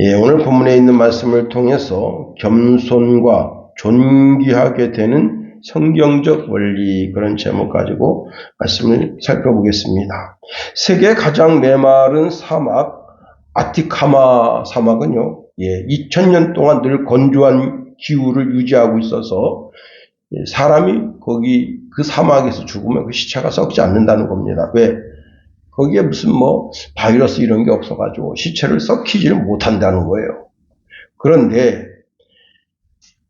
오늘 본문에 있는 말씀을 통해서 겸손과 존귀하게 되는 성경적 원리, 그런 제목 가지고 말씀을 살펴보겠습니다. 세계 가장 메마른 사막 아티카마 사막은요, 2000년 동안 늘 건조한 기후를 유지하고 있어서 사람이 거기 그 사막에서 죽으면 그 시체가 썩지 않는다는 겁니다. 왜? 거기에 무슨 바이러스 이런 게 없어가지고 시체를 썩히지를 못한다는 거예요. 그런데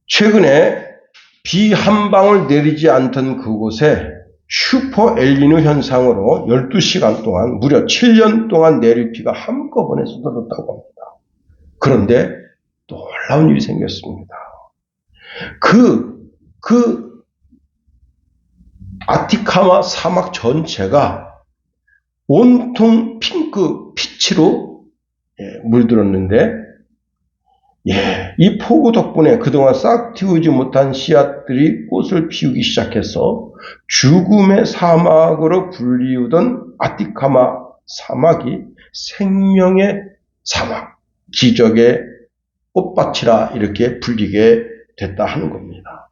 최근에 비 한 방울 내리지 않던 그곳에 슈퍼 엘니뇨 현상으로 12시간 동안 무려 7년 동안 내릴 비가 한꺼번에 쏟아졌다고 합니다. 그런데 놀라운 일이 생겼습니다. 그 아티카마 사막 전체가 온통 핑크 피치로 물들었는데, 이 폭우 덕분에 그동안 싹 틔우지 못한 씨앗들이 꽃을 피우기 시작해서 죽음의 사막으로 불리우던 아티카마 사막이 생명의 사막, 기적의 꽃밭이라 이렇게 불리게 됐다 하는 겁니다.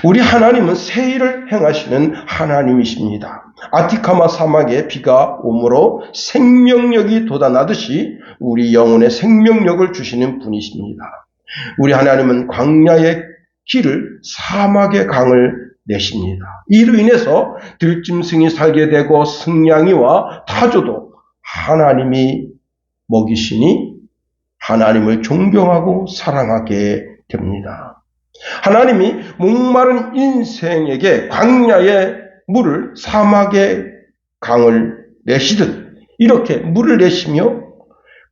우리 하나님은 새 일을 행하시는 하나님이십니다. 아티카마 사막에 비가 오므로 생명력이 돋아나듯이 우리 영혼의 생명력을 주시는 분이십니다. 우리 하나님은 광야의 길을 사막의 강을 내십니다. 이로 인해서 들짐승이 살게 되고 승냥이와 타조도 하나님이 먹이시니 하나님을 존경하고 사랑하게 됩니다. 하나님이 목마른 인생에게 광야의 물을, 사막의 강을 내시듯 이렇게 물을 내시며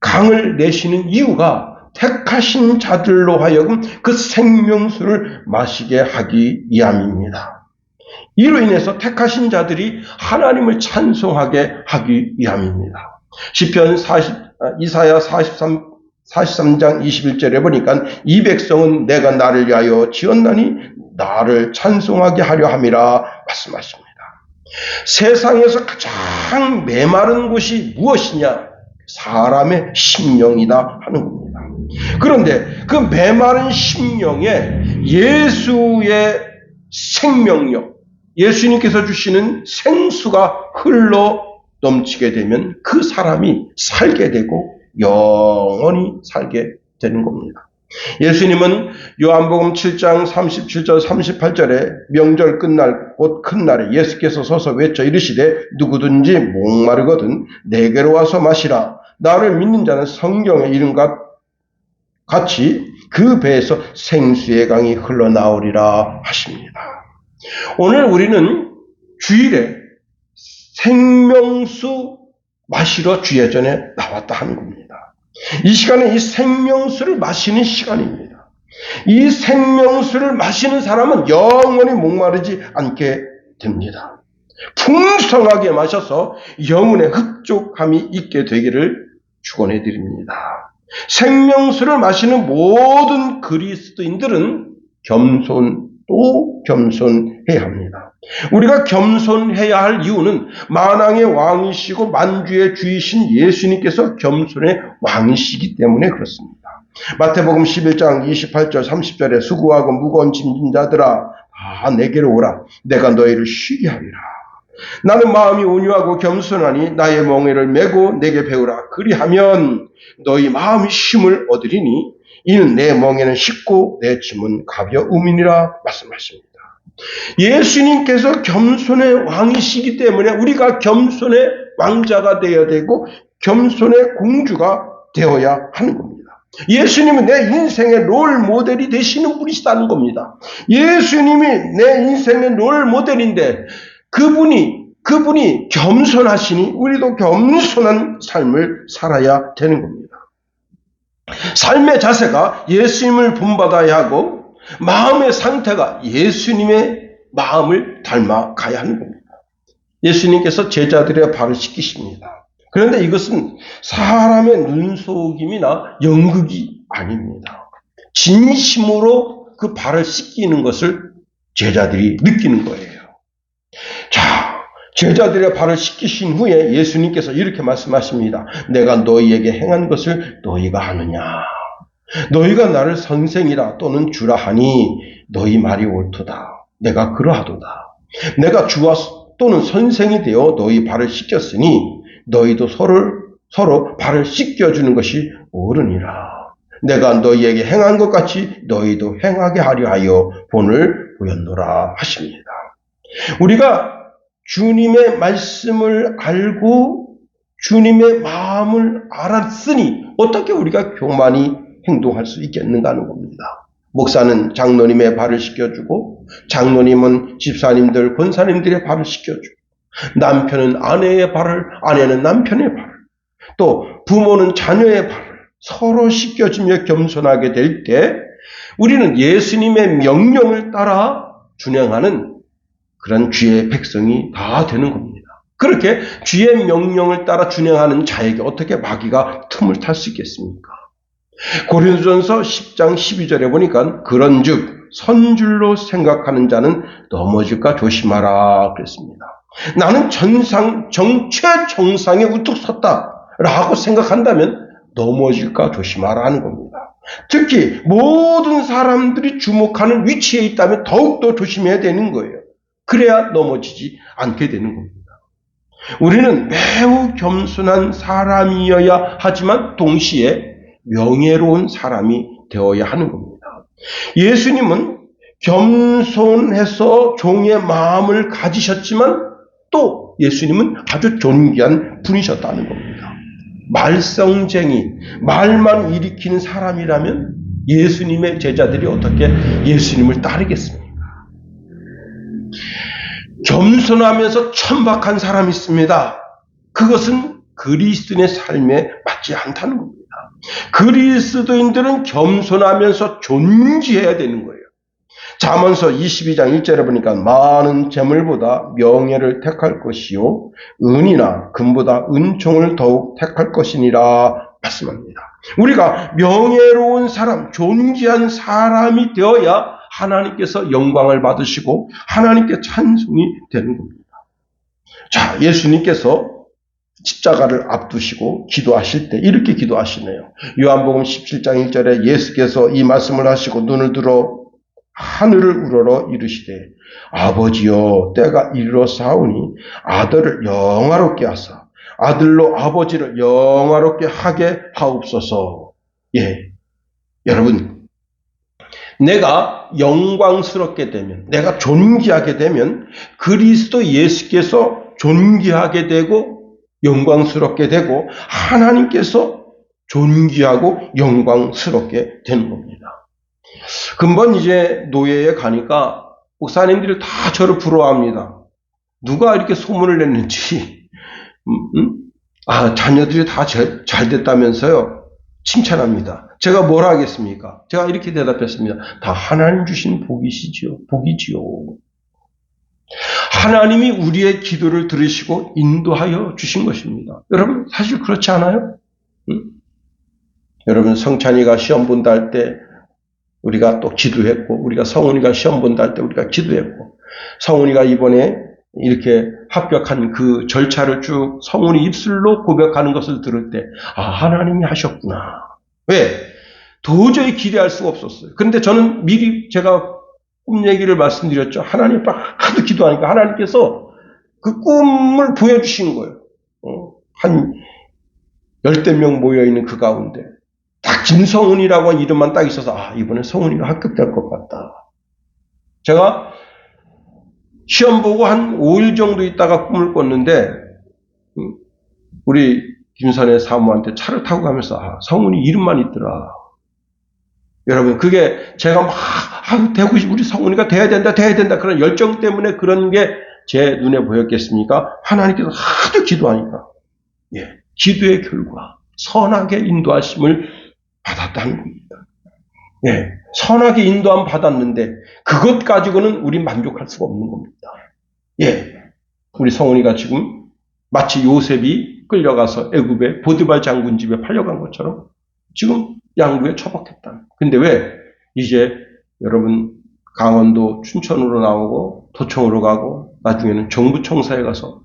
강을 내시는 이유가 택하신 자들로 하여금 그 생명수를 마시게 하기 위함입니다. 이로 인해서 택하신 자들이 하나님을 찬송하게 하기 위함입니다. 시편 이사야 43장 21절에 보니까 이 백성은 내가 나를 위하여 지었나니 나를 찬송하게 하려 함이라 말씀하십니다. 세상에서 가장 메마른 곳이 무엇이냐? 사람의 심령이다 하는 겁니다. 그런데 그 메마른 심령에 예수의 생명력, 예수님께서 주시는 생수가 흘러 넘치게 되면 그 사람이 살게 되고 영원히 살게 되는 겁니다. 예수님은 요한복음 7장 37절 38절에 명절 끝날 곧 큰 날에 예수께서 서서 외쳐 이르시되 누구든지 목마르거든 내게로 와서 마시라. 나를 믿는 자는 성경에 이름과 같이 그 배에서 생수의 강이 흘러나오리라 하십니다. 오늘 우리는 주일에 생명수 마시러 주예전에 나왔다 하는 겁니다. 이 시간에 이 생명수를 마시는 시간입니다. 이 생명수를 마시는 사람은 영원히 목마르지 않게 됩니다. 풍성하게 마셔서 영혼의 흡족함이 있게 되기를 축원해 드립니다. 생명수를 마시는 모든 그리스도인들은 겸손해야 합니다. 우리가 겸손해야 할 이유는 만왕의 왕이시고 만주의 주이신 예수님께서 겸손의 왕이시기 때문에 그렇습니다. 마태복음 11장 28절 30절에 수고하고 무거운 짐진 자들아 다 내게로 오라. 내가 너희를 쉬게 하리라. 나는 마음이 온유하고 겸손하니 나의 멍에를 메고 내게 배우라. 그리하면 너희 마음이 쉼을 얻으리니 이는 내 멍에는 쉽고 내 짐은 가벼움이니라 말씀하십니다. 예수님께서 겸손의 왕이시기 때문에 우리가 겸손의 왕자가 되어야 되고 겸손의 공주가 되어야 하는 겁니다. 예수님은 내 인생의 롤 모델이 되시는 분이시다는 겁니다. 예수님이 내 인생의 롤 모델인데 그분이 겸손하시니 우리도 겸손한 삶을 살아야 되는 겁니다. 삶의 자세가 예수님을 본받아야 하고 마음의 상태가 예수님의 마음을 닮아가야 하는 겁니다. 예수님께서 제자들의 발을 씻기십니다. 그런데 이것은 사람의 눈속임이나 연극이 아닙니다. 진심으로 그 발을 씻기는 것을 제자들이 느끼는 거예요. 자, 제자들의 발을 씻기신 후에 예수님께서 이렇게 말씀하십니다. 내가 너희에게 행한 것을 너희가 아느냐. 너희가 나를 선생이라 또는 주라 하니 너희 말이 옳도다. 내가 그러하도다. 내가 주와 또는 선생이 되어 너희 발을 씻겼으니 너희도 서로 발을 씻겨주는 것이 옳으니라. 내가 너희에게 행한 것 같이 너희도 행하게 하려 하여 본을 보였노라 하십니다. 우리가 주님의 말씀을 알고 주님의 마음을 알았으니 어떻게 우리가 교만히 행동할 수 있겠는가 하는 겁니다. 목사는 장로님의 발을 씻겨주고 장로님은 집사님들, 권사님들의 발을 씻겨주고 남편은 아내의 발을, 아내는 남편의 발을, 또 부모는 자녀의 발을 서로 씻겨주며 겸손하게 될 때 우리는 예수님의 명령을 따라 준행하는 그런 주의 백성이 다 되는 겁니다. 그렇게 주의 명령을 따라 준행하는 자에게 어떻게 마귀가 틈을 탈 수 있겠습니까? 고린도전서 10장 12절에 보니까 그런즉 선줄로 생각하는 자는 넘어질까 조심하라 그랬습니다. 나는 최정상에 우뚝 섰다라고 생각한다면 넘어질까 조심하라 하는 겁니다. 특히 모든 사람들이 주목하는 위치에 있다면 더욱더 조심해야 되는 거예요. 그래야 넘어지지 않게 되는 겁니다. 우리는 매우 겸손한 사람이어야 하지만 동시에 명예로운 사람이 되어야 하는 겁니다. 예수님은 겸손해서 종의 마음을 가지셨지만 또 예수님은 아주 존귀한 분이셨다는 겁니다. 말썽쟁이, 말만 일으키는 사람이라면 예수님의 제자들이 어떻게 예수님을 따르겠습니까? 겸손하면서 천박한 사람이 있습니다. 그것은 그리스도인의 삶에 맞지 않다는 겁니다. 그리스도인들은 겸손하면서 존귀해야 되는 거예요. 잠언서 22장 1절에 보니까 많은 재물보다 명예를 택할 것이요 은이나 금보다 은총을 더욱 택할 것이니라 말씀합니다. 우리가 명예로운 사람, 존귀한 사람이 되어야 하나님께서 영광을 받으시고 하나님께 찬송이 되는 겁니다. 자, 예수님께서 십자가를 앞두시고 기도하실 때 이렇게 기도하시네요. 요한복음 17장 1절에 예수께서 이 말씀을 하시고 눈을 들어 하늘을 우러러 이르시되 아버지여 때가 이르러사오니 아들을 영화롭게 하사 아들로 아버지를 영화롭게 하게 하옵소서. 예, 여러분, 내가 영광스럽게 되면, 내가 존귀하게 되면 그리스도 예수께서 존귀하게 되고 영광스럽게 되고 하나님께서 존귀하고 영광스럽게 되는 겁니다. 금번 이제 노예에 가니까 목사님들이 다 저를 부러워합니다. 누가 이렇게 소문을 냈는지, 자녀들이 다 잘 됐다면서요. 칭찬합니다. 제가 뭘 하겠습니까? 제가 이렇게 대답했습니다. 다 하나님 주신 복이시지요. 복이지요. 하나님이 우리의 기도를 들으시고 인도하여 주신 것입니다. 여러분, 사실 그렇지 않아요? 여러분, 성찬이가 시험 본다 할 때 우리가 또 기도했고, 우리가 성훈이가 시험 본다 할 때 우리가 기도했고, 성훈이가 이번에 이렇게 합격한 그 절차를 쭉 성훈이 입술로 고백하는 것을 들을 때, 하나님이 하셨구나. 왜? 도저히 기대할 수가 없었어요. 그런데 저는 미리 제가 꿈 얘기를 말씀드렸죠. 하나님 하도 기도하니까 하나님께서 그 꿈을 보여주신 거예요. 한 10대 명 모여있는 그 가운데 딱 김성훈이라고 한 이름만 딱 있어서 이번에 성훈이가 합격될 것 같다. 제가 시험 보고 한 5일 정도 있다가 꿈을 꿨는데 우리 김선의 사모한테 차를 타고 가면서 성훈이 이름만 있더라. 여러분, 그게 제가 되고 싶 우리 성훈이가 돼야 된다 그런 열정 때문에 그런 게 제 눈에 보였겠습니까? 하나님께서 하도 기도하니까 기도의 결과 선하게 인도하심을 받았다는 겁니다. 선하게 인도함 받았는데 그것 가지고는 우리 만족할 수가 없는 겁니다. 우리 성훈이가 지금 마치 요셉이 끌려가서 애굽의 보드발 장군 집에 팔려간 것처럼 지금 양구에 처박혔다. 근데 왜 이제 여러분 강원도 춘천으로 나오고 도청으로 가고 나중에는 정부청사에 가서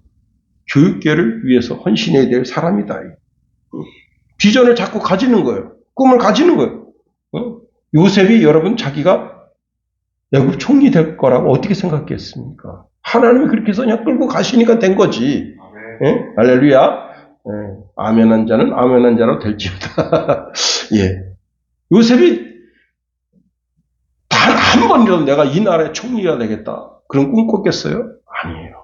교육계를 위해서 헌신해야 될 사람이다. 비전을 자꾸 가지는 거예요. 꿈을 가지는 거예요. 요셉이 여러분 자기가 애굽 총리 될 거라고 어떻게 생각했습니까? 하나님이 그렇게 해서 그냥 끌고 가시니까 된 거지. 예? 할렐루야. 예. 아멘한 자는 아멘한 자로 될지어다. 예. 요셉이 단 한 번이라도 내가 이 나라의 총리가 되겠다. 그런 꿈 꿨겠어요? 아니에요.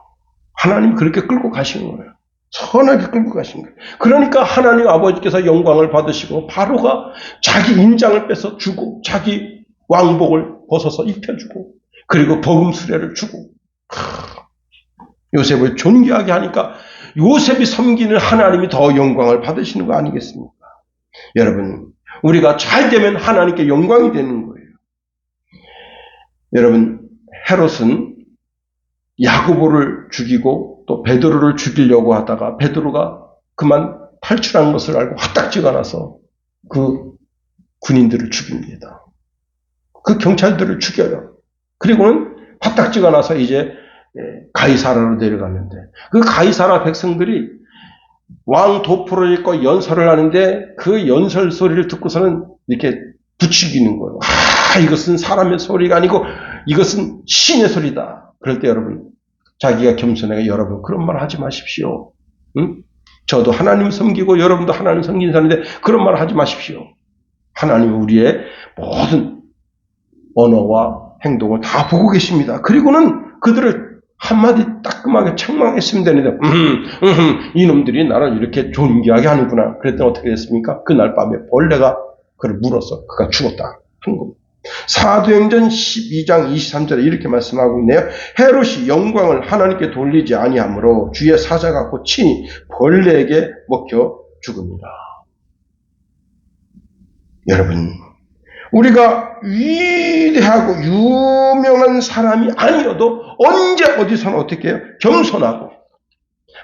하나님 그렇게 끌고 가신 거예요. 선하게 끌고 가신 거예요. 그러니까 하나님 아버지께서 영광을 받으시고 바로가 자기 인장을 뺏어 주고 자기 왕복을 벗어서 입혀주고 그리고 버금 수레를 주고 요셉을 존귀하게 하니까 요셉이 섬기는 하나님이 더 영광을 받으시는 거 아니겠습니까? 여러분, 우리가 잘 되면 하나님께 영광이 되는 거예요. 여러분, 헤롯은 야고보를 죽이고 또 베드로를 죽이려고 하다가 베드로가 그만 탈출한 것을 알고 화딱지가 나서 그 군인들을 죽입니다. 그 경찰들을 죽여요. 그리고는 화딱지가 나서 이제 가이사라로 내려가는데 그 가이사라 백성들이 왕 도포를 입고 연설을 하는데 그 연설 소리를 듣고서는 이렇게 부추기는 거예요. 이것은 사람의 소리가 아니고 이것은 신의 소리다. 그럴 때 여러분 자기가 겸손하게 여러분 그런 말 하지 마십시오. 응? 저도 하나님 섬기고 여러분도 하나님 섬기는 사람인데 그런 말 하지 마십시오. 하나님은 우리의 모든 언어와 행동을 다 보고 계십니다. 그리고는 그들을 한마디 따끔하게 책망했으면 되는데 이놈들이 나를 이렇게 존귀하게 하는구나. 그랬더니 어떻게 됐습니까? 그날 밤에 벌레가 그를 물어서 그가 죽었다 한 겁니다. 사도행전 12장 23절에 이렇게 말씀하고 있네요. 헤롯이 영광을 하나님께 돌리지 아니하므로 주의 사자가 곧 친히 벌레에게 먹혀 죽습니다. 여러분, 우리가 위대하고 유명한 사람이 아니어도 언제 어디서나 어떻게 해요? 겸손하고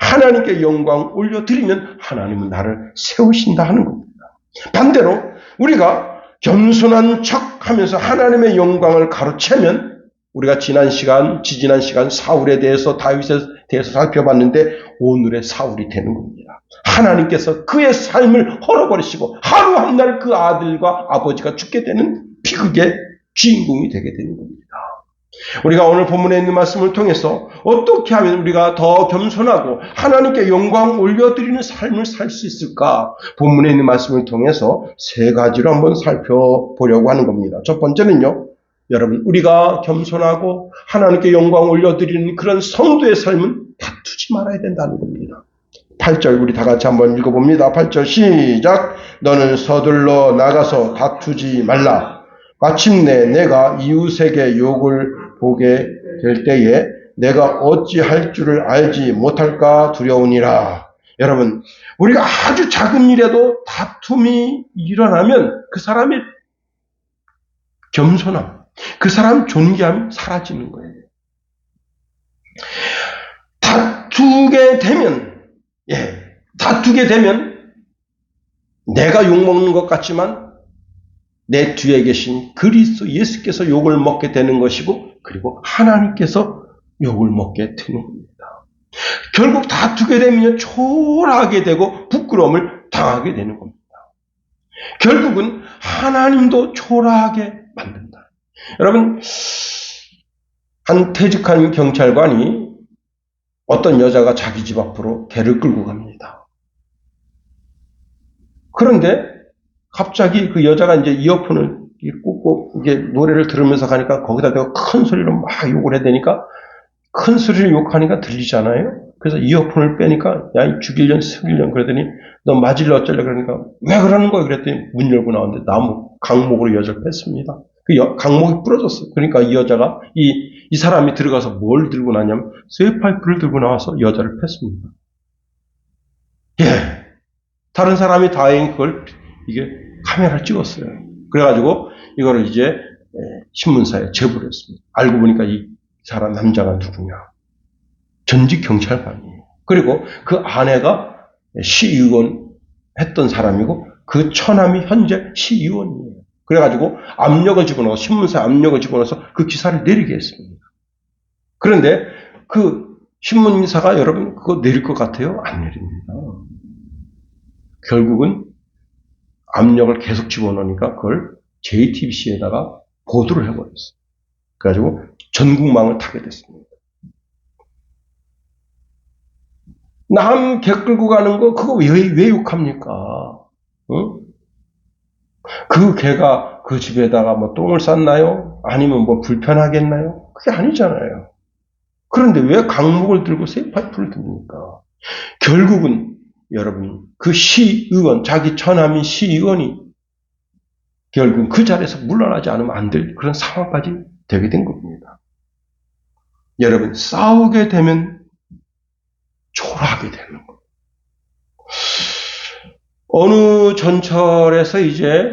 하나님께 영광 올려드리면 하나님은 나를 세우신다 하는 겁니다. 반대로 우리가 겸손한 척 하면서 하나님의 영광을 가로채면 우리가 지지난 시간 사울에 대해서 다윗에 대해서 살펴봤는데 오늘의 사울이 되는 겁니다. 하나님께서 그의 삶을 헐어버리시고 하루 한 날 그 아들과 아버지가 죽게 되는 비극의 주인공이 되게 되는 겁니다. 우리가 오늘 본문에 있는 말씀을 통해서 어떻게 하면 우리가 더 겸손하고 하나님께 영광 올려드리는 삶을 살 수 있을까? 본문에 있는 말씀을 통해서 세 가지로 한번 살펴보려고 하는 겁니다. 첫 번째는요, 여러분, 우리가 겸손하고 하나님께 영광 올려드리는 그런 성도의 삶은 다투지 말아야 된다는 겁니다. 8절 우리 다 같이 한번 읽어봅니다. 8절 시작. 너는 서둘러 나가서 다투지 말라. 마침내 내가 이웃에게 욕을 보게 될 때에 내가 어찌할 줄을 알지 못할까 두려우니라. 여러분, 우리가 아주 작은 일에도 다툼이 일어나면 그 사람의 겸손함, 그 사람 존귀함이 사라지는 거예요. 다투게 되면 내가 욕먹는 것 같지만 내 뒤에 계신 그리스도 예수께서 욕을 먹게 되는 것이고 그리고 하나님께서 욕을 먹게 되는 겁니다. 결국 다투게 되면 초라하게 되고 부끄러움을 당하게 되는 겁니다. 결국은 하나님도 초라하게 만든다. 여러분, 한 퇴직한 경찰관이 어떤 여자가 자기 집 앞으로 개를 끌고 갑니다. 그런데 갑자기 그 여자가 이제 이어폰을 꽂고 이게 노래를 들으면서 가니까 거기다 대고 큰 소리로 막 욕을 해야 되니까 큰 소리로 욕하니까 들리잖아요. 그래서 이어폰을 빼니까 야 죽일년 죽일년 그러더니 너 맞을래 어쩔래 그러니까 왜 그러는 거야 그랬더니 문 열고 나왔는데 나무 강목으로 여자를 뺐습니다. 그 강목이 부러졌어요. 그러니까 이 여자가 이 사람이 들어가서 뭘 들고 나냐면 쇠파이프를 들고 나와서 여자를 뺐습니다. 예. 다른 사람이 다행히 그걸 이게 카메라를 찍었어요. 그래가지고 이거를 이제 신문사에 제보를 했습니다. 알고 보니까 이 사람 남자가 누구냐? 전직 경찰관이에요. 그리고 그 아내가 시의원 했던 사람이고 그 처남이 현재 시의원이에요. 그래가지고 압력을 집어넣어서 신문사에 압력을 집어넣어서 그 기사를 내리게 했습니다. 그런데 그 신문사가 여러분 그거 내릴 것 같아요? 안 내립니다. 결국은 압력을 계속 집어넣으니까 그걸 JTBC에다가 보도를 해버렸어요. 그래가지고 전국망을 타게 됐습니다. 남 개 끌고 가는 거 그거 왜 욕합니까? 응? 그 개가 그 집에다가 뭐 똥을 쌌나요? 아니면 뭐 불편하겠나요? 그게 아니잖아요. 그런데 왜 강목을 들고 쇠파이프를 듭니까? 결국은 여러분 그 시의원, 자기 처남인 시의원이 결국 그 자리에서 물러나지 않으면 안 될 그런 상황까지 되게 된 겁니다. 여러분 싸우게 되면 초라하게 되는 거예요. 어느 전철에서 이제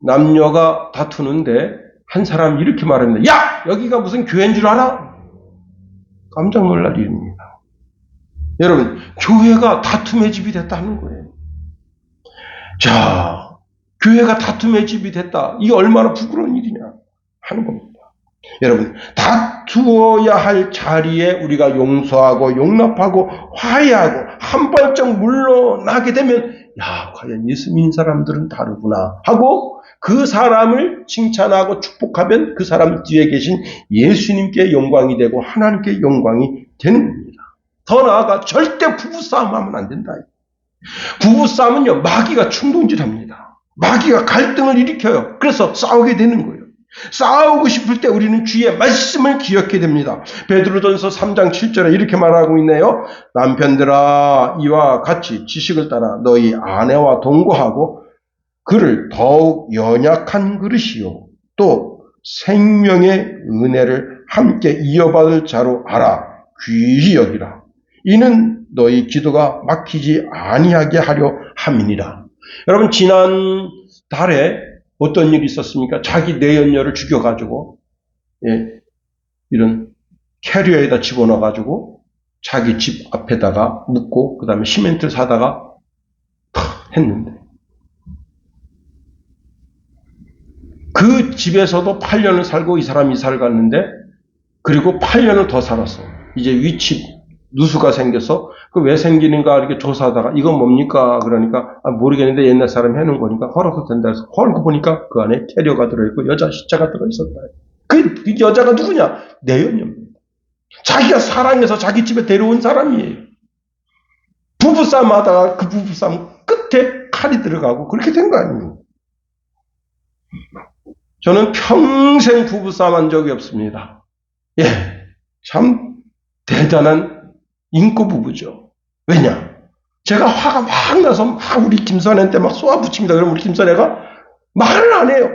남녀가 다투는데 한 사람이 이렇게 말합니다. 야! 여기가 무슨 교회인 줄 알아? 깜짝 놀랄 일입니다. 여러분 교회가 다툼의 집이 됐다는 거예요. 자, 교회가 다툼의 집이 됐다. 이게 얼마나 부끄러운 일이냐 하는 겁니다. 여러분 다투어야 할 자리에 우리가 용서하고 용납하고 화해하고 한 발짝 물러나게 되면 야 과연 예수 믿는 사람들은 다르구나 하고 그 사람을 칭찬하고 축복하면 그 사람 뒤에 계신 예수님께 영광이 되고 하나님께 영광이 되는 겁니다. 더 나아가 절대 부부싸움하면 안 된다. 부부싸움은요 마귀가 충동질합니다. 마귀가 갈등을 일으켜요. 그래서 싸우게 되는 거예요. 싸우고 싶을 때 우리는 주의 말씀을 기억해야 됩니다. 베드로전서 3장 7절에 이렇게 말하고 있네요. 남편들아 이와 같이 지식을 따라 너희 아내와 동거하고 그를 더욱 연약한 그릇이요 또 생명의 은혜를 함께 이어받을 자로 알아 귀히 여기라. 이는 너희 기도가 막히지 아니하게 하려 함이니라. 여러분 지난 달에 어떤 일이 있었습니까? 자기 내연녀를 죽여가지고 이런 캐리어에다 집어넣어가지고 자기 집 앞에다가 묻고 그 다음에 시멘트를 사다가 했는데 그 집에서도 8년을 살고 이 사람이 이사를 갔는데 그리고 8년을 더 살았어. 이제 위치 누수가 생겨서 그 왜 생기는가 이렇게 조사하다가 이건 뭡니까? 그러니까 모르겠는데 옛날 사람이 해놓은 거니까 헐어도 된다 해서 헐고 보니까 그 안에 캐리어가 들어있고 여자 십자가 들어있었다. 그 여자가 누구냐? 내연녀입니다. 자기가 사랑해서 자기 집에 데려온 사람이에요. 부부싸움 하다가 그 부부싸움 끝에 칼이 들어가고 그렇게 된 거 아닙니까? 저는 평생 부부싸움 한 적이 없습니다. 예, 참 대단한 인고 부부죠. 왜냐? 제가 화가 막 나서 막 우리 김선애한테 막 쏘아붙입니다. 그럼 우리 김선애가 말을 안 해요.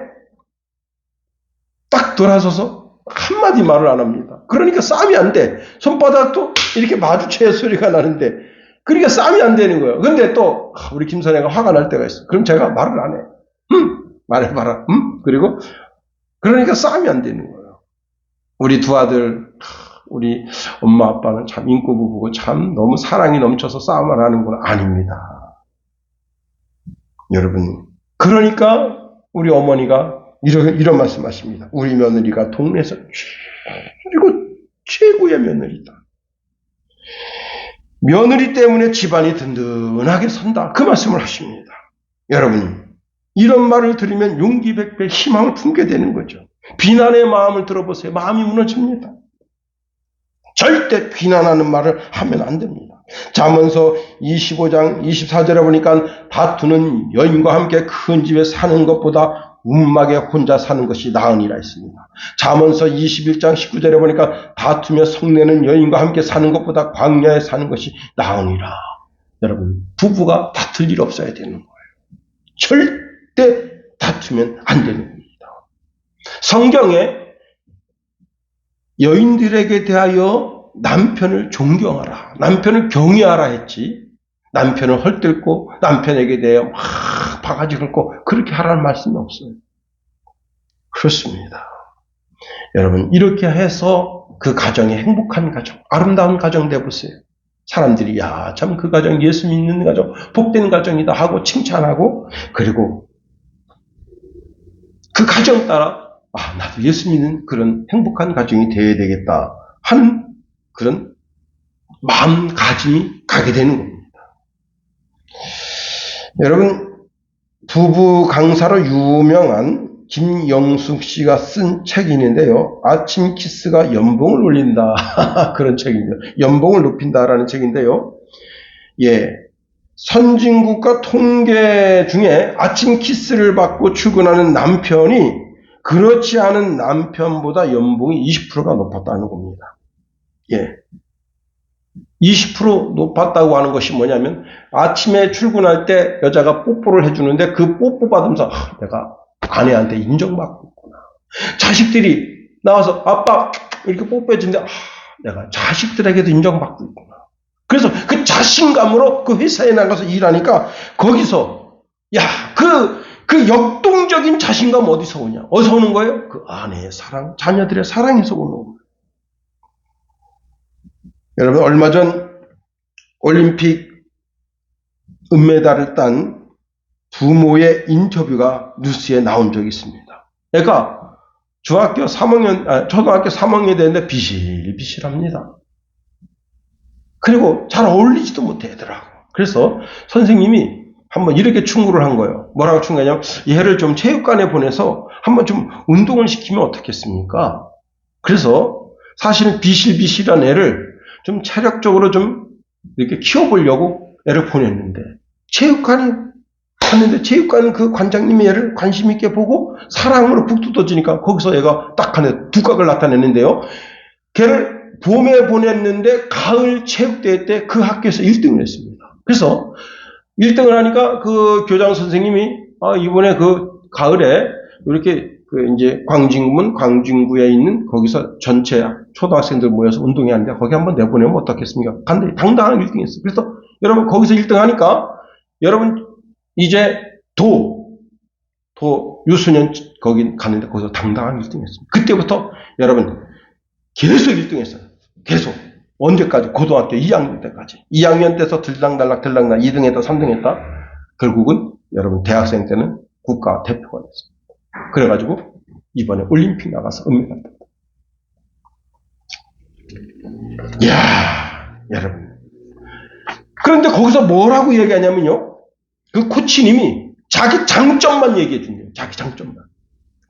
딱 돌아서서 한마디 말을 안 합니다. 그러니까 싸움이 안 돼. 손바닥도 이렇게 마주쳐야 소리가 나는데 그러니까 싸움이 안 되는 거예요. 근데 또 우리 김선애가 화가 날 때가 있어요. 그럼 제가 말을 안 해요. 말해봐라. 그리고 그러니까 싸움이 안 되는 거예요. 우리 두 아들 우리 엄마 아빠는 참 인고 부부고 참 너무 사랑이 넘쳐서 싸움을 하는 건 아닙니다. 여러분 그러니까 우리 어머니가 이런 말씀하십니다. 우리 며느리가 동네에서 최고의 며느리다. 며느리 때문에 집안이 든든하게 선다. 그 말씀을 하십니다. 여러분 이런 말을 들으면 용기 백배 희망을 품게 되는 거죠. 비난의 마음을 들어보세요. 마음이 무너집니다. 절대 비난하는 말을 하면 안 됩니다. 잠언서 25장 24절에 보니까 다투는 여인과 함께 큰 집에 사는 것보다 움막에 혼자 사는 것이 나으니라 했습니다. 잠언서 21장 19절에 보니까 다투며 성내는 여인과 함께 사는 것보다 광야에 사는 것이 나으니라. 여러분 부부가 다툴 일 없어야 되는 거예요. 절대 다투면 안 되는 겁니다. 성경에 여인들에게 대하여 남편을 존경하라, 남편을 경외하라 했지 남편을 헐뜯고 남편에게 대하여 막 바가지 긁고 그렇게 하라는 말씀이 없어요. 그렇습니다. 여러분 이렇게 해서 그 가정이 행복한 가정, 아름다운 가정 되보세요. 사람들이 야, 참 그 가정 예수 믿는 가정, 복된 가정이다 하고 칭찬하고 그리고 그 가정 따라 나도 예수 믿는 그런 행복한 가정이 되어야 되겠다 하는 그런 마음가짐이 가게 되는 겁니다. 여러분 부부 강사로 유명한 김영숙 씨가 쓴 책이 있는데요. 아침 키스가 연봉을 올린다. 그런 책입니다. 연봉을 높인다라는 책인데요. 예. 선진국가 통계 중에 아침 키스를 받고 출근하는 남편이 그렇지 않은 남편보다 연봉이 20%가 높았다는 겁니다. 예. 20% 높았다고 하는 것이 뭐냐면 아침에 출근할 때 여자가 뽀뽀를 해주는데 그 뽀뽀 받으면서 내가 아내한테 인정받고 있구나. 자식들이 나와서 아빠 이렇게 뽀뽀해주는데 내가 자식들에게도 인정받고 있구나. 그래서 그 자신감으로 그 회사에 나가서 일하니까 거기서 그 역동적인 자신감 어디서 오냐? 어디서 오는 거예요? 그 아내의 사랑, 자녀들의 사랑에서 오는 거예요. 여러분 얼마 전 올림픽 은메달을 딴 부모의 인터뷰가 뉴스에 나온 적이 있습니다. 그러니까 초등학교 3학년이 되는데 비실비실합니다. 그리고 잘 어울리지도 못해 애들하고. 그래서 선생님이 한번 이렇게 충고를 한 거예요. 뭐라고 충고하냐면 얘를 좀 체육관에 보내서 한번 좀 운동을 시키면 어떻겠습니까? 그래서 사실은 비실비실한 애를 좀 체력적으로 좀 이렇게 키워보려고 애를 보냈는데 체육관에 갔는데 체육관 그 관장님이 얘를 관심 있게 보고 사랑으로 푹 뜯어지니까 거기서 얘가 딱 하나 두각을 나타냈는데요. 걔를 봄에 보냈는데 가을 체육대회 때 그 학교에서 1등을 했습니다. 그래서 1등을 하니까 그 교장 선생님이 이번에 그 가을에 이렇게 이제 광진구에 있는 거기서 전체 초등학생들 모여서 운동회 하는데 거기 한번 내보내면 어떻겠습니까? 간단히 당당한 1등 했어요. 그래서 여러분 거기서 1등 하니까 여러분 이제 유소년 거기 갔는데 거기서 당당한 1등 했습니다. 그때부터 여러분 계속 1등 했어요. 계속. 언제까지? 고등학교 2학년 때까지. 2학년 때서 들락날락 2등 했다 3등 했다. 결국은 여러분 대학생 때는 국가 대표가 됐습니다. 그래가지고 이번에 올림픽 나가서 은메달 땄다. 이야, 여러분. 그런데 거기서 뭐라고 얘기하냐면요. 그 코치님이 자기 장점만 얘기해 준대요. 자기 장점만.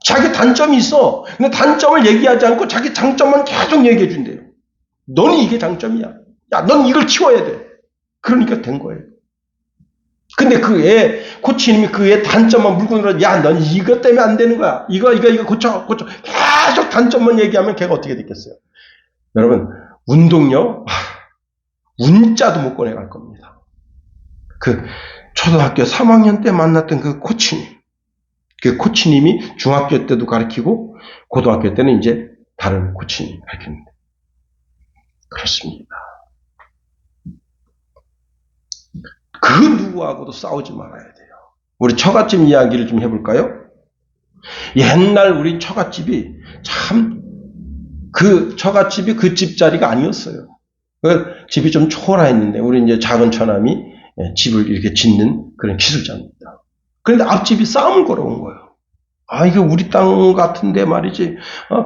자기 단점이 있어. 근데 단점을 얘기하지 않고 자기 장점만 계속 얘기해 준대요. 너는 이게 장점이야. 넌 이걸 키워야 돼. 그러니까 된 거예요. 근데 코치님이 그 애 단점만 물고 늘어, 넌 이것 때문에 안 되는 거야. 이거 고쳐. 계속 단점만 얘기하면 걔가 어떻게 됐겠어요? 여러분, 운동요, 운자도 못 꺼내갈 겁니다. 초등학교 3학년 때 만났던 그 코치님이 중학교 때도 가르치고, 고등학교 때는 이제 다른 코치님이 가르치는데. 그렇습니다. 그 누구하고도 싸우지 말아야 돼요. 우리 처갓집 이야기를 좀 해볼까요? 옛날 우리 처갓집이 그 처갓집이 그 집자리가 아니었어요. 그 집이 좀 초라했는데, 우리 이제 작은 처남이 집을 이렇게 짓는 그런 기술자입니다. 그런데 앞집이 싸움을 걸어온 거예요. 이거 우리 땅 같은데 말이지.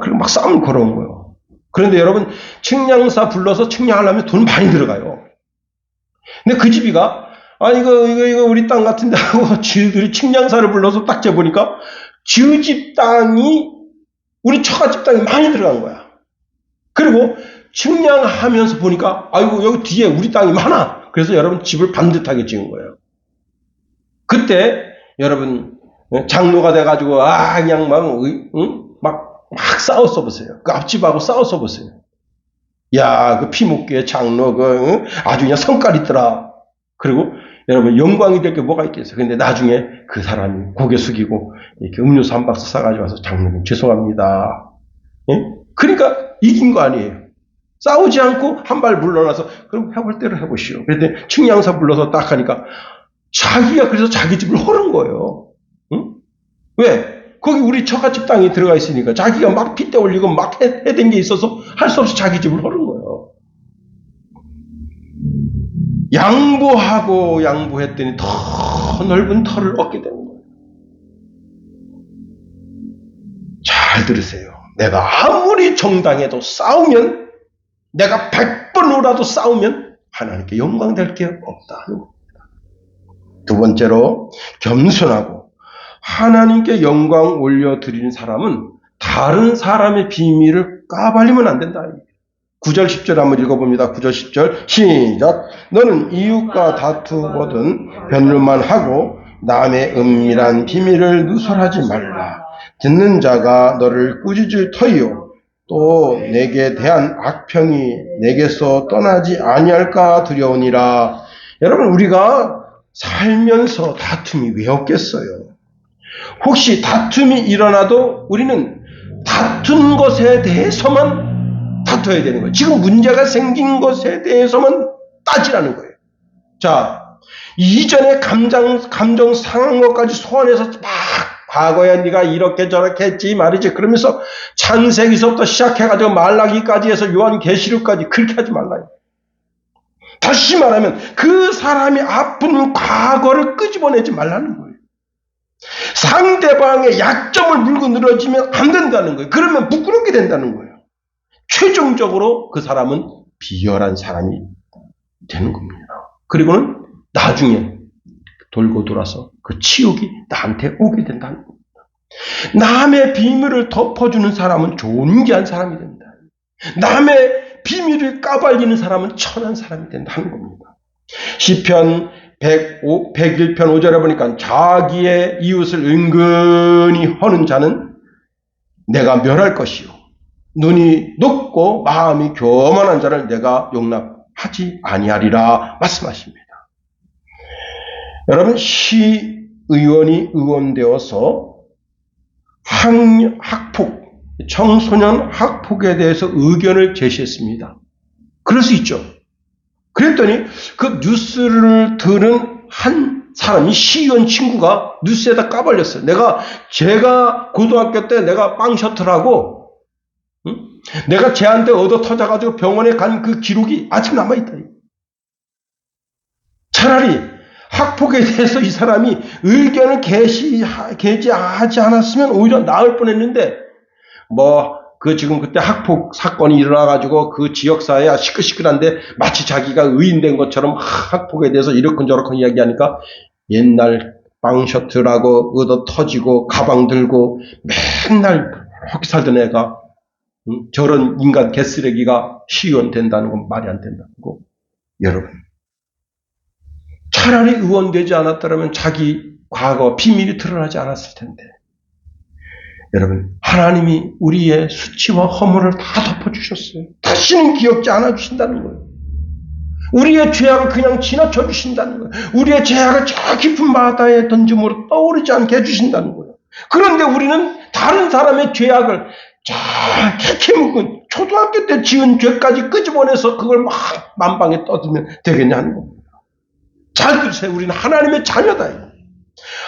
그리고 막 싸움을 걸어온 거예요. 그런데 여러분, 측량사 불러서 측량하려면 돈 많이 들어가요. 근데 그 집이가, 이거 우리 땅 같은데 하고 지들이 측량사를 불러서 딱 재보니까 지 집 땅이 우리 처갓집 땅이 많이 들어간 거야. 그리고 측량하면서 보니까, 여기 뒤에 우리 땅이 많아. 그래서 여러분 집을 반듯하게 지은 거예요. 그때 여러분 장로가 돼가지고 그냥 막 싸웠어 보세요. 그 앞집하고 싸웠어 보세요. 그 피목교의 장로 아주 그냥 성깔 있더라. 그리고 여러분 영광이 될 게 뭐가 있겠어요. 근데 나중에 그 사람이 고개 숙이고 이렇게 음료수 한 박스 싸가지고 와서 장로님 죄송합니다. 그러니까 이긴 거 아니에요. 싸우지 않고 한 발 물러나서 그럼 해볼 대로 해보시오. 그런데 측량사 불러서 딱 하니까 자기가 그래서 자기 집을 허른 거예요. 왜? 거기 우리 처갓집 땅이 들어가 있으니까 자기가 막 핏대 올리고 막 해댄 게 있어서 할 수 없이 자기 집을 허른 거예요. 양보했더니 더 넓은 터를 얻게 되는 거예요. 잘 들으세요. 내가 아무리 정당해도 싸우면, 내가 100번이라도 싸우면 하나님께 영광 될 게 없다. 두 번째로 겸손하고 하나님께 영광 올려드리는 사람은 다른 사람의 비밀을 까발리면 안 된다. 9절 10절 한번 읽어봅니다. 9절 10절 시작. 너는 이웃과 다투거든 변론만 하고 남의 은밀한 비밀을 누설하지 말라. 듣는 자가 너를 꾸짖을 터이요 또 내게 대한 악평이 내게서 떠나지 아니할까 두려우니라. 여러분, 우리가 살면서 다툼이 왜 없겠어요? 혹시 다툼이 일어나도 우리는 다툰 것에 대해서만 다퉈야 되는 거예요. 지금 문제가 생긴 것에 대해서만 따지라는 거예요. 자, 이전에 감정 상한 것까지 소환해서 막 과거에 네가 이렇게 저렇게 했지 말이지 그러면서 창세기서부터 시작해가지고 말라기까지 해서 요한계시록까지 그렇게 하지 말라요. 다시 말하면 그 사람이 아픈 과거를 끄집어내지 말라는 거예요. 상대방의 약점을 물고 늘어지면 안 된다는 거예요. 그러면 부끄럽게 된다는 거예요. 최종적으로 그 사람은 비열한 사람이 되는 겁니다. 그리고는 나중에 돌고 돌아서 그 치욕이 나한테 오게 된다는 겁니다. 남의 비밀을 덮어주는 사람은 존귀한 사람이 된다. 남의 비밀을 까발리는 사람은 천한 사람이 된다는 겁니다. 시편 101편 5절에 보니까 자기의 이웃을 은근히 허는 자는 내가 멸할 것이요 눈이 높고 마음이 교만한 자를 내가 용납하지 아니하리라 말씀하십니다. 여러분, 시의원이 의원되어서 학폭, 청소년 학폭에 대해서 의견을 제시했습니다. 그럴 수 있죠. 그랬더니 그 뉴스를 들은 한 사람이 시의원 친구가 뉴스에다 까발렸어요. 제가 고등학교 때 내가 빵 셔틀하고 내가 쟤한테 얻어 터져가지고 병원에 간 그 기록이 아직 남아있다. 차라리 학폭에 대해서 이 사람이 의견을 게재하지 않았으면 오히려 나을 뻔했는데 지금 그때 학폭 사건이 일어나가지고 그 지역사회야 시끌시끌한데 마치 자기가 의인된 것처럼 학폭에 대해서 이렇건저렇건 이야기하니까 옛날 빵 셔틀하고 얻어 터지고 가방 들고 맨날 혹시 살던 애가 저런 인간 개쓰레기가 시의원 된다는 건 말이 안 된다는 거. 여러분, 차라리 의원되지 않았더라면 자기 과거 비밀이 드러나지 않았을 텐데. 여러분, 하나님이 우리의 수치와 허물을 다 덮어주셨어요. 다시는 기억지 않아주신다는 거예요. 우리의 죄악을 그냥 지나쳐 주신다는 거예요. 우리의 죄악을 저 깊은 바다에 던짐으로 떠오르지 않게 해주신다는 거예요. 그런데 우리는 다른 사람의 죄악을 캐캐 묵은 초등학교 때 지은 죄까지 끄집어내서 그걸 막 만방에 떠들면 되겠냐는 겁니다. 잘 들으세요. 우리는 하나님의 자녀다.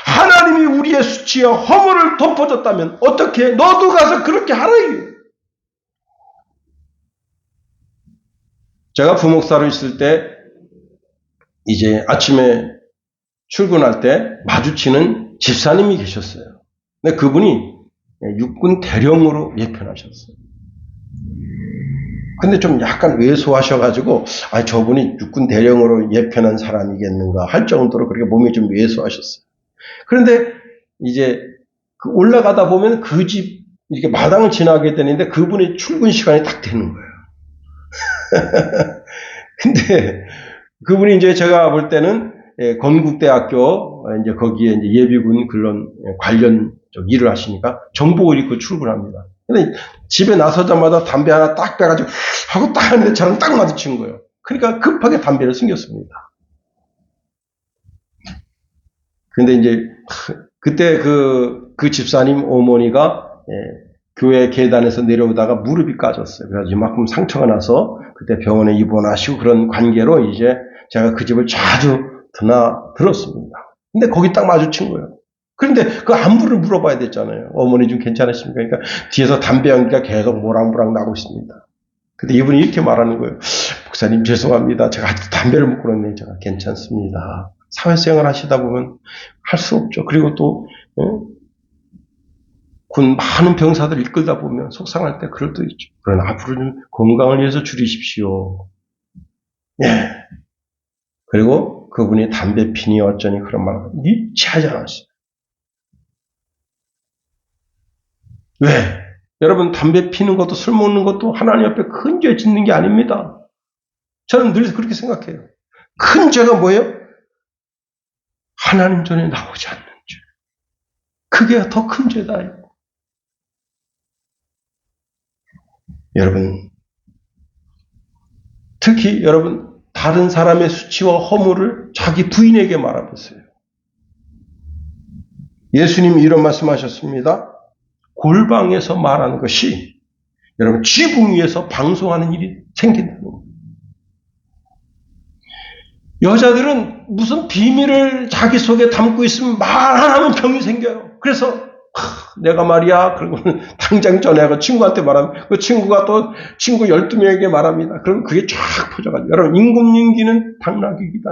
하나님이 우리의 수치와 허물을 덮어줬다면 어떻게 너도 가서 그렇게 하라. 제가 부목사로 있을 때 이제 아침에 출근할 때 마주치는 집사님이 계셨어요. 근데 그분이 육군 대령으로 예편하셨어요. 근데 좀 약간 왜소하셔가지고 저분이 육군 대령으로 예편한 사람이겠는가 할 정도로 그렇게 몸이 좀 왜소하셨어요. 그런데 이제 올라가다 보면 그 집 이렇게 마당을 지나게 되는데 그분의 출근 시간이 딱 되는 거예요. 근데 그분이 이제 제가 볼 때는 건국대학교 이제 거기에 이제 예비군 그런 관련 일을 하시니까 정복을 입고 출근합니다. 근데 집에 나서자마자 담배 하나 딱 빼가지고 하고 딱 하는데 저랑 딱 마주친 거예요. 그러니까 급하게 담배를 숨겼습니다. 근데 이제 그때 그 집사님 어머니가 교회 계단에서 내려오다가 무릎이 까졌어요. 그래서 이만큼 상처가 나서 그때 병원에 입원하시고 그런 관계로 이제 제가 그 집을 자주 드나들었습니다. 근데 거기 딱 마주친 거예요. 그런데 그 안부를 물어봐야 됐잖아요. 어머니 좀 괜찮으십니까? 그러니까 뒤에서 담배 연기가 계속 모락모락 나고 있습니다. 근데 이분이 이렇게 말하는 거예요. 목사님 죄송합니다. 제가 아직 담배를 못 끊었네. 제가 괜찮습니다. 사회생활 하시다 보면 할 수 없죠. 그리고 또 군 많은 병사들 이끌다 보면 속상할 때 그럴 때 있죠. 그러나 앞으로는 건강을 위해서 줄이십시오. 예. 그리고 그분이 담배 피니 어쩌니 그런 말을 일치하지 않았어요. 왜? 여러분, 담배 피는 것도 술 먹는 것도 하나님 앞에 큰 죄 짓는 게 아닙니다. 저는 늘 그렇게 생각해요. 큰 죄가 뭐예요? 하나님 전에 나오지 않는 죄. 그게 더 큰 죄다. 여러분, 특히 여러분, 다른 사람의 수치와 허물을 자기 부인에게 말아보세요. 예수님이 이런 말씀하셨습니다. 골방에서 말하는 것이 여러분 지붕 위에서 방송하는 일이 생긴다는 겁니다. 여자들은 무슨 비밀을 자기 속에 담고 있으면 말 안 하면 병이 생겨요. 그래서 내가 말이야 그러면 당장 전화하고 친구한테 말하면 그 친구가 또 친구 12명에게 말합니다. 그럼 그게 쫙 퍼져가지고 여러분 임금님기는 당나귀기다.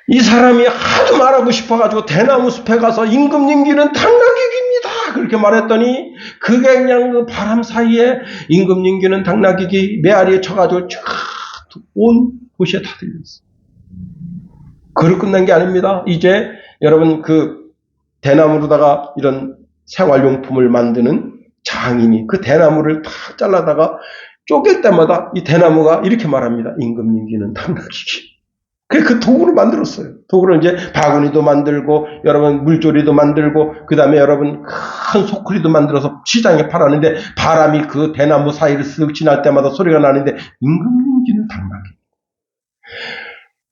이 사람이 하도 말하고 싶어가지고 대나무 숲에 가서 임금님기는 당나귀기입니다. 그렇게 말했더니 그게 그냥 그 바람 사이에 임금님기는 당나귀기 메아리에 쳐가지고 쫙 온 도시에 다 들렸어요. 그걸 끝난 게 아닙니다. 이제 여러분 그 대나무로다가 이런 생활용품을 만드는 장인이 그 대나무를 탁 잘라다가 쪼갤 때마다 이 대나무가 이렇게 말합니다. 임금님기는 당나귀기. 그 도구를 만들었어요. 도구를 이제 바구니도 만들고 여러분 물조리도 만들고 그 다음에 여러분 큰 소쿠리도 만들어서 시장에 팔았는데 바람이 그 대나무 사이를 쓱 지날 때마다 소리가 나는데 임금님기는 당나귀.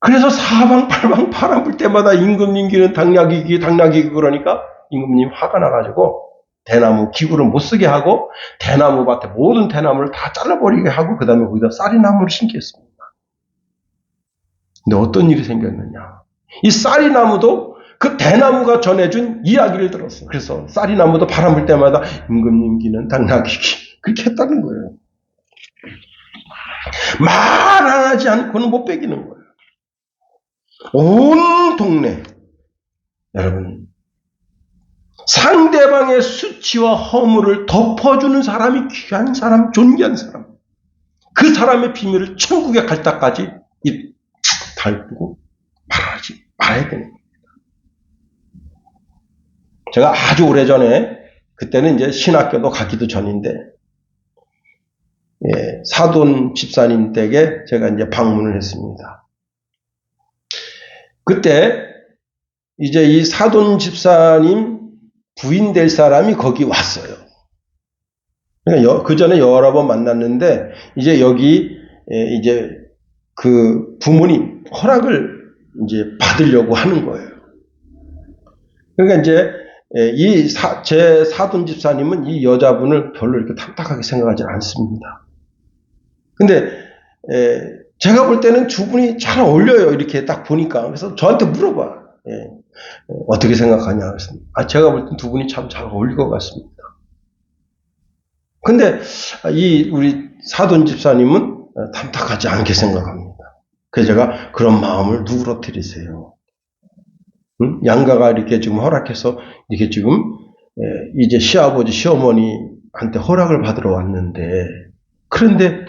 그래서 사방팔방 바람 불 때마다 임금님기는 당나귀기 그러니까 임금님 화가 나가지고 대나무 기구를 못 쓰게 하고 대나무 밭에 모든 대나무를 다 잘라버리게 하고 그 다음에 거기다 쌀이나무를 심겠습니다. 근데 어떤 일이 생겼느냐. 이 쌀이나무도 그 대나무가 전해준 이야기를 들었어. 그래서 쌀이나무도 바람 불 때마다 임금님기는 당나귀기 그렇게 했다는 거예요. 말 안 하지 않고는 못 베기는 거예요. 온 동네 여러분 상대방의 수치와 허물을 덮어주는 사람이 귀한 사람, 존귀한 사람. 그 사람의 비밀을 천국에 갈 때까지 입 달고 말아야 되는 겁니다. 제가 아주 오래전에 그때는 이제 신학교도 가기도 전인데 사돈 집사님 댁에 제가 이제 방문을 했습니다. 그때 이제 이 사돈 집사님 부인 될 사람이 거기 왔어요. 그러니까 그 전에 여러 번 만났는데 이제 여기 이제 그 부모님 허락을 이제 받으려고 하는 거예요. 그러니까 이제 제 사돈 집사님은 이 여자분을 별로 이렇게 탐탁하게 생각하지 않습니다. 근데 제가 볼 때는 두 분이 잘 어울려요. 이렇게 딱 보니까. 그래서 저한테 물어봐. 어떻게 생각하냐. 그래서 제가 볼 땐 두 분이 참 잘 어울릴 것 같습니다. 근데 우리 사돈 집사님은 탐탁하지 않게 생각합니다. 그래서 제가 그런 마음을 누그러뜨리세요. 양가가 이렇게 지금 허락해서 이렇게 지금 이제 시아버지 시어머니한테 허락을 받으러 왔는데 그런데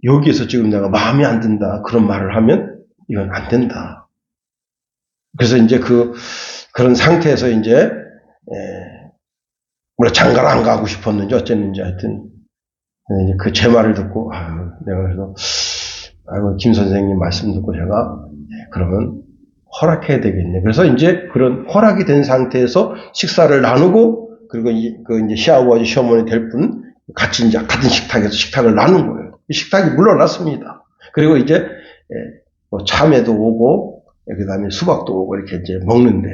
여기에서 지금 내가 마음에 안 든다 그런 말을 하면 이건 안 된다. 그래서 이제 그런 상태에서 이제 물론 장가를 안 가고 싶었는지 어쨌는지 하여튼 그 제 말을 듣고 내가 그래서 김 선생님 말씀 듣고 제가 그러면 허락해야 되겠네. 그래서 이제 그런 허락이 된 상태에서 식사를 나누고 그리고 이제 시아버지 시어머니 될 분 같이 이제 같은 식탁에서 식탁을 나눈 거예요. 이 식탁이 물러났습니다. 그리고 이제 뭐 참외도 오고 그다음에 수박도 오고 이렇게 이제 먹는데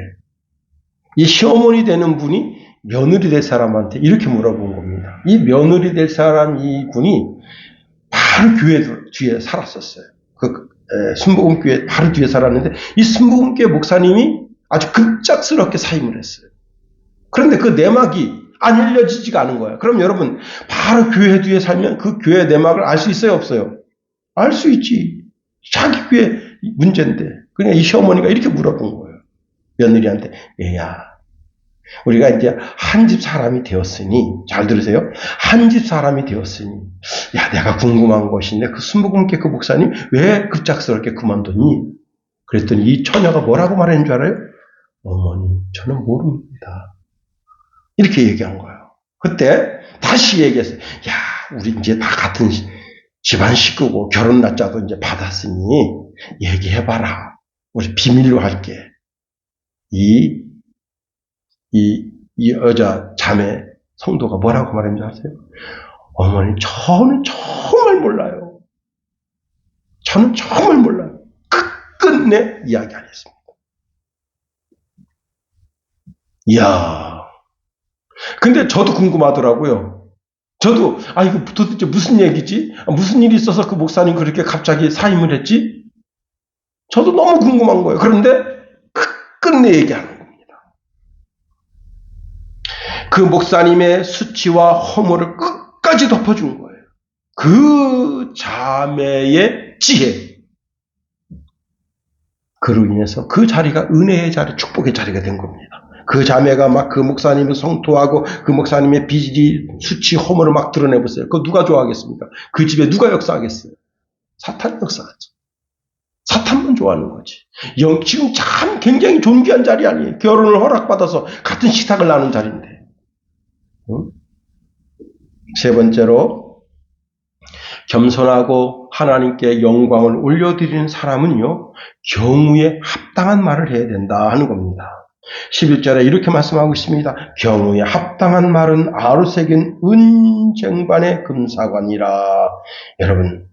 이 시어머니 되는 분이 며느리 될 사람한테 이렇게 물어본 겁니다. 이 며느리 될 사람 이분이 바로 교회 뒤에 살았었어요. 순복음교회 바로 뒤에 살았는데 이 순복음교회 목사님이 아주 급작스럽게 사임을 했어요. 그런데 그 내막이 안 알려지지가 않은 거예요. 그럼 여러분 바로 교회 뒤에 살면 그 교회 내막을 알 수 있어요 없어요? 알 수 있지. 자기 교회 문제인데 그냥 이 시어머니가 이렇게 물어본 거예요. 며느리한테 얘야 우리가 이제 한 집 사람이 되었으니 잘 들으세요. 한 집 사람이 되었으니 야 내가 궁금한 것인데 그 순복음교회 그 목사님 왜 급작스럽게 그만뒀니? 그랬더니 이 처녀가 뭐라고 말했는 줄 알아요? 어머니, 저는 모릅니다. 이렇게 얘기한 거예요. 그때 다시 얘기했어요. 야, 우리 이제 다 같은 집안 식구고 결혼 날짜도 이제 받았으니 얘기해봐라. 우리 비밀로 할게. 이 여자 자매 성도가 뭐라고 말했는지 아세요? 어머니, 저는 정말 몰라요. 저는 정말 몰라요. 끝끝내 이야기 안 했습니다. 이야. 근데 저도 궁금하더라고요. 저도, 이거 도대체 무슨 얘기지? 무슨 일이 있어서 그 목사님 그렇게 갑자기 사임을 했지? 저도 너무 궁금한 거예요. 그런데 끝끝내 얘기하는 겁니다. 그 목사님의 수치와 허물을 끝까지 덮어준 거예요. 그 자매의 지혜. 그로 인해서 그 자리가 은혜의 자리, 축복의 자리가 된 겁니다. 그 자매가 막 그 목사님을 성토하고 그 목사님의 비리, 수치, 허물을 막 드러내보세요. 그거 누가 좋아하겠습니까? 그 집에 누가 역사하겠어요? 사탄 역사하지. 사탄만 좋아하는 거지. 지금 참 굉장히 존귀한 자리 아니에요. 결혼을 허락받아서 같은 식탁을 나눈 자리인데. 응? 세 번째로, 겸손하고 하나님께 영광을 올려드리는 사람은요, 경우에 합당한 말을 해야 된다 하는 겁니다. 11절에 이렇게 말씀하고 있습니다. 경우에 합당한 말은 아루새긴 은쟁반의 금사관이라. 여러분,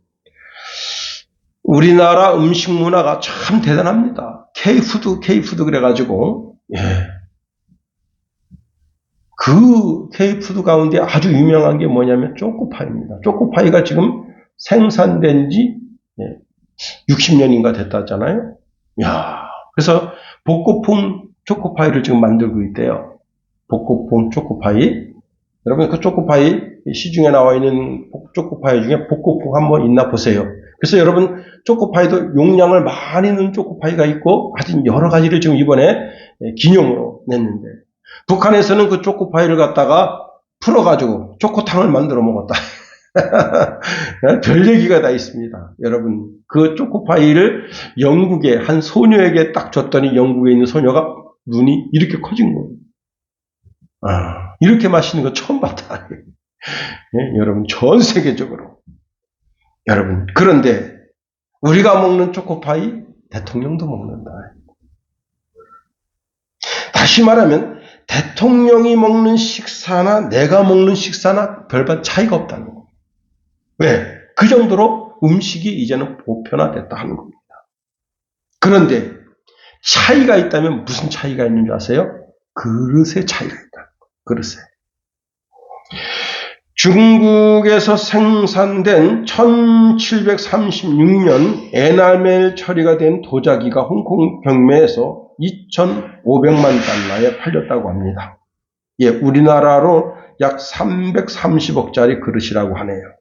우리나라 음식 문화가 참 대단합니다. K푸드 그래가지고, 그 K푸드 가운데 아주 유명한 게 뭐냐면 초코파이입니다. 초코파이가 지금 생산된 지 60년인가 됐다잖아요. 그래서 복고풍 초코파이를 지금 만들고 있대요. 복고풍 초코파이. 여러분, 그 초코파이, 시중에 나와 있는 초코파이 중에 복고풍 한번 있나 보세요. 그래서 여러분, 초코파이도 용량을 많이 넣은 초코파이가 있고, 하여튼 여러 가지를 지금 이번에 기념으로 냈는데, 북한에서는 그 초코파이를 갖다가 풀어가지고 초코탕을 만들어 먹었다. 별 얘기가 다 있습니다. 여러분, 그 초코파이를 영국의 한 소녀에게 딱 줬더니 영국에 있는 소녀가 눈이 이렇게 커진 거예요. 이렇게 맛있는 거 처음 봤다. 여러분, 전 세계적으로. 여러분, 그런데 우리가 먹는 초코파이 대통령도 먹는다. 다시 말하면 대통령이 먹는 식사나 내가 먹는 식사나 별반 차이가 없다는 거예요. 왜? 그 정도로 음식이 이제는 보편화됐다 하는 겁니다. 그런데 차이가 있다면 무슨 차이가 있는 줄 아세요? 그릇의 차이가 있다. 그릇에. 중국에서 생산된 1736년 에나멜 처리가 된 도자기가 홍콩 경매에서 2,500만 달러에 팔렸다고 합니다. 우리나라로 약 330억짜리 그릇이라고 하네요.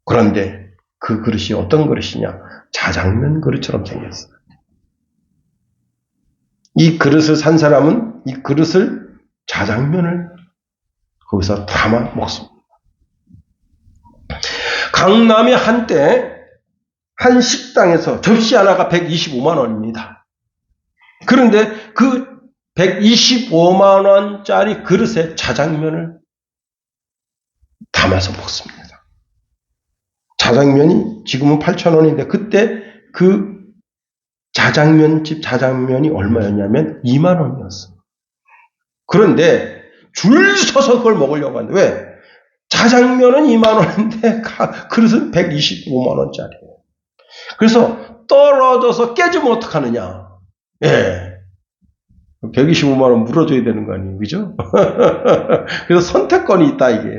그런데 그 그릇이 어떤 그릇이냐? 자장면 그릇처럼 생겼어요. 이 그릇을 산 사람은 이 그릇을 자장면을 거기서 담아 먹습니다. 강남에 한때 한 식당에서 접시 하나가 125만 원입니다. 그런데 그 125만 원짜리 그릇에 자장면을 담아서 먹습니다. 자장면이 지금은 8,000원인데 그때 그 자장면집 자장면이 얼마였냐면 2만 원이었어요. 그런데 줄 서서 그걸 먹으려고 하는데 왜? 자장면은 2만 원인데 그릇은 125만 원짜리예요. 그래서 떨어져서 깨지면 어떡하느냐. 125만 원 물어줘야 되는 거 아니에요. 그죠? 그래서 선택권이 있다 이게.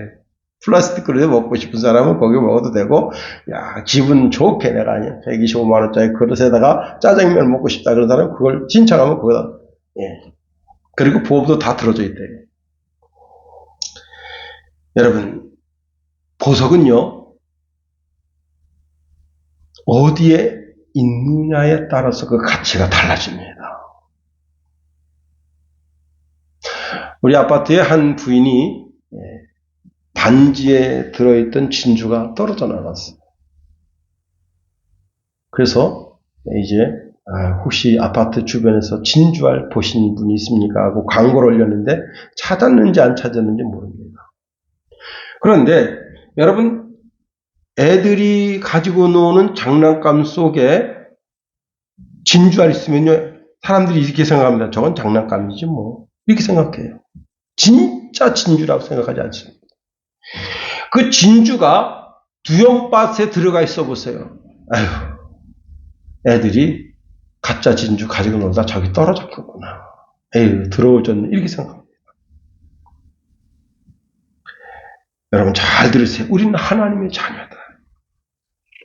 플라스틱 그릇에 먹고 싶은 사람은 거기 먹어도 되고, 기분 좋게 내가 125만 원짜리 그릇에다가 짜장면 먹고 싶다 그런 사람은 그걸 신청하면 그거다. 그리고 보험도 다 들어져 있대. 여러분, 보석은요, 어디에 있느냐에 따라서 그 가치가 달라집니다. 우리 아파트에 한 부인이 반지에 들어있던 진주가 떨어져 나갔어요. 그래서 이제 혹시 아파트 주변에서 진주알 보신 분이 있습니까? 하고 광고를 올렸는데 찾았는지 안 찾았는지 모릅니다. 그런데 여러분, 애들이 가지고 노는 장난감 속에 진주알 있으면요, 사람들이 이렇게 생각합니다. 저건 장난감이지 뭐. 이렇게 생각해요. 진짜 진주라고 생각하지 않습니다. 그 진주가 두염밭에 들어가 있어 보세요. 아휴, 애들이 가짜 진주 가지고 놀다 저기 떨어졌겠구나. 에휴, 들어오졌네. 이렇게 생각합니다. 여러분 잘 들으세요. 우리는 하나님의 자녀다.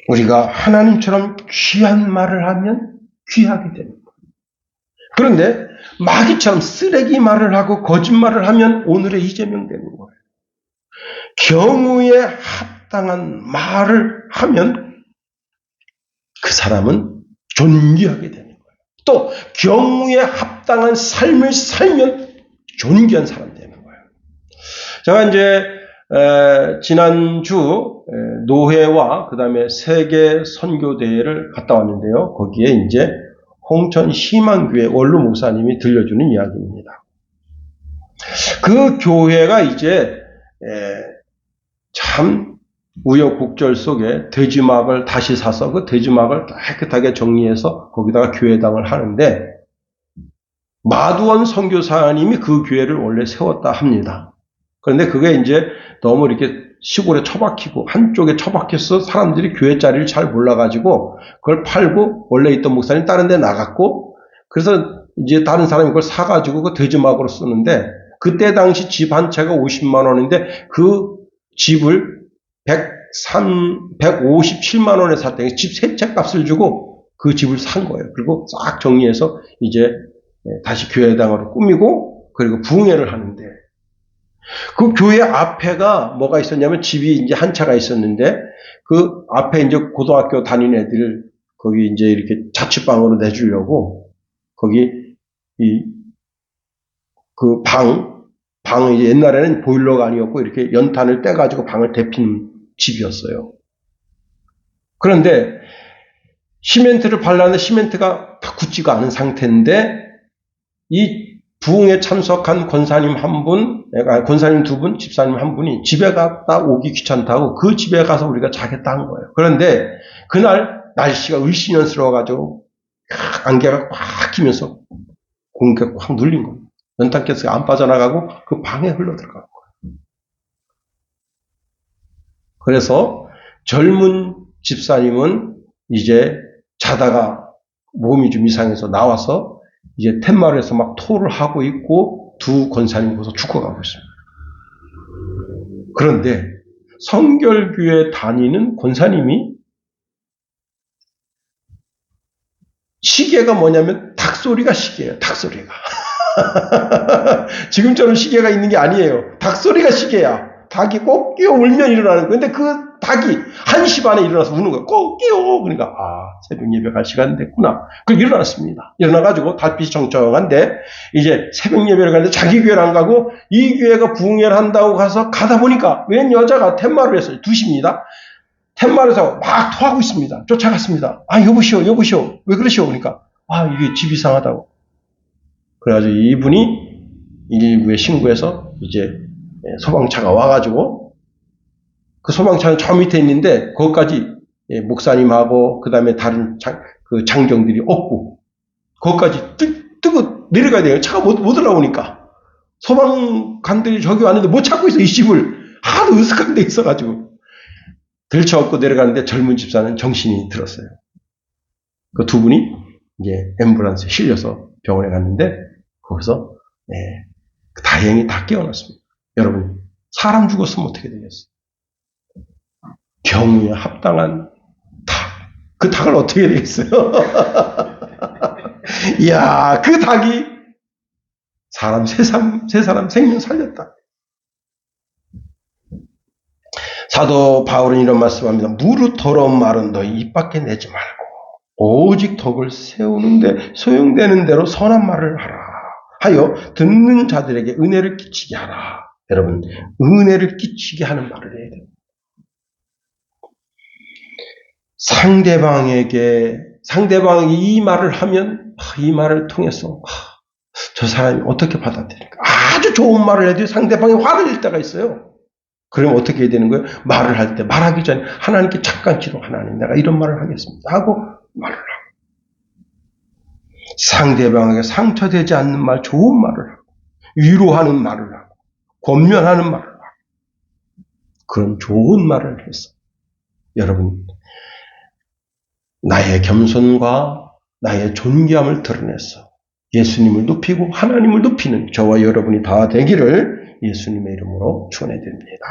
우리가 하나님처럼 귀한 말을 하면 귀하게 됩니다. 그런데 마귀처럼 쓰레기 말을 하고 거짓말을 하면 오늘의 이재명 되는 거예요. 경우에 합당한 말을 하면 그 사람은 존귀하게 되는 거예요. 또 경우에 합당한 삶을 살면 존귀한 사람이 되는 거예요. 제가 이제 지난주 노회와 그 다음에 세계 선교대회를 갔다 왔는데요. 거기에 이제 홍천 희망교회 원로 목사님이 들려주는 이야기입니다. 그 교회가 이제 참 우여곡절 속에 돼지막을 다시 사서 그 돼지막을 깨끗하게 정리해서 거기다가 교회당을 하는데 마두원 선교사님이 그 교회를 원래 세웠다 합니다. 그런데 그게 이제 너무 이렇게 시골에 처박히고 한쪽에 처박혀서 사람들이 교회 자리를 잘 몰라가지고 그걸 팔고 원래 있던 목사님 다른 데 나갔고 그래서 이제 다른 사람이 그걸 사가지고 그 돼지막으로 쓰는데 그때 당시 집 한 채가 50만 원인데 그 집을 157만 원에 샀대요. 집 세 채 값을 주고 그 집을 산 거예요. 그리고 싹 정리해서 이제 다시 교회당으로 꾸미고 그리고 부흥회를 하는데 그 교회 앞에가 뭐가 있었냐면 집이 이제 한 차가 있었는데 그 앞에 이제 고등학교 다니는 애들 거기 이제 이렇게 자취방으로 내주려고 거기 그 방이 옛날에는 보일러가 아니었고 이렇게 연탄을 떼가지고 방을 데핀 집이었어요. 그런데 시멘트를 발랐는데 시멘트가 다 굳지가 않은 상태인데 이 부흥에 참석한 권사님 한 분, 권사님 두 분, 집사님 한 분이 집에 갔다 오기 귀찮다고 그 집에 가서 우리가 자겠다 한 거예요. 그런데 그날 날씨가 을씨년스러워가지고 안개가 꽉 끼면서 공기가 확 눌린 겁니다. 연탄가스가 안 빠져나가고 그 방에 흘러들어간 거예요. 그래서 젊은 집사님은 이제 자다가 몸이 좀 이상해서 나와서 이제 텐마루에서 막 토를 하고 있고 두 권사님이 거기서 죽어가고 있습니다. 그런데 성결교회 다니는 권사님이 시계가 뭐냐면 닭소리가 시계예요. 닭소리가. 지금처럼 시계가 있는 게 아니에요. 닭소리가 시계야. 닭이 꼭 깨어 울면 일어나는 거예요. 근데 그 닭이 1시 반에 일어나서 우는 거예요. 꼭 깨어. 그러니까 새벽 예배 갈 시간 됐구나. 그 일어났습니다. 일어나가지고 달빛이 정정한데 이제 새벽 예배를 가는데 자기 교회를 안 가고 이 교회가 부흥회를 한다고 가다 보니까 웬 여자가 텐마루에서 2시입니다. 텐마루에서 막 토하고 있습니다. 쫓아갔습니다. 여보시오. 왜 그러시오? 그러니까 이게 집 이상하다고. 그래가지고 이분이 119에 신고해서 이제 소방차가 와가지고 그 소방차는 저 밑에 있는데 거기까지 목사님하고 그 다음에 다른 장정들이 없고 거기까지 뜨고 내려가야 돼요. 차가 못 올라오니까 소방관들이 저기 왔는데 못 찾고 있어. 이 집을 하도 으슥한 데 있어가지고 들쳐업고 내려가는데 젊은 집사는 정신이 들었어요. 그 두 분이 이제 앰뷸런스에 실려서 병원에 갔는데 거기서 다행히 다 깨어났습니다. 여러분, 사람 죽었으면 어떻게 되겠어요? 경우에 합당한 닭. 그 닭을 어떻게 되겠어요? 이야, 그 닭이 세 사람 생명 살렸다. 사도 바울은 이런 말씀합니다. 무릇 더러운 말은 너희 입 밖에 내지 말고 오직 덕을 세우는데 소용되는 대로 선한 말을 하라. 하여 듣는 자들에게 은혜를 끼치게 하라. 여러분, 은혜를 끼치게 하는 말을 해야 됩니다. 상대방에게 상대방이 이 말을 하면 이 말을 통해서 저 사람이 어떻게 받아들일까? 아주 좋은 말을 해도 상대방이 화를 낼 때가 있어요. 그럼 어떻게 해야 되는 거예요? 말을 할 때 말하기 전에 하나님께 잠깐 기도, 하나님 내가 이런 말을 하겠습니다 하고 말을 하고, 상대방에게 상처되지 않는 말, 좋은 말을 하고, 위로하는 말을 하고, 권면하는 말을 하고, 그런 좋은 말을 해서 여러분 나의 겸손과 나의 존귀함을 드러내서 예수님을 높이고 하나님을 높이는 저와 여러분이 다 되기를 예수님의 이름으로 축원해 드립니다.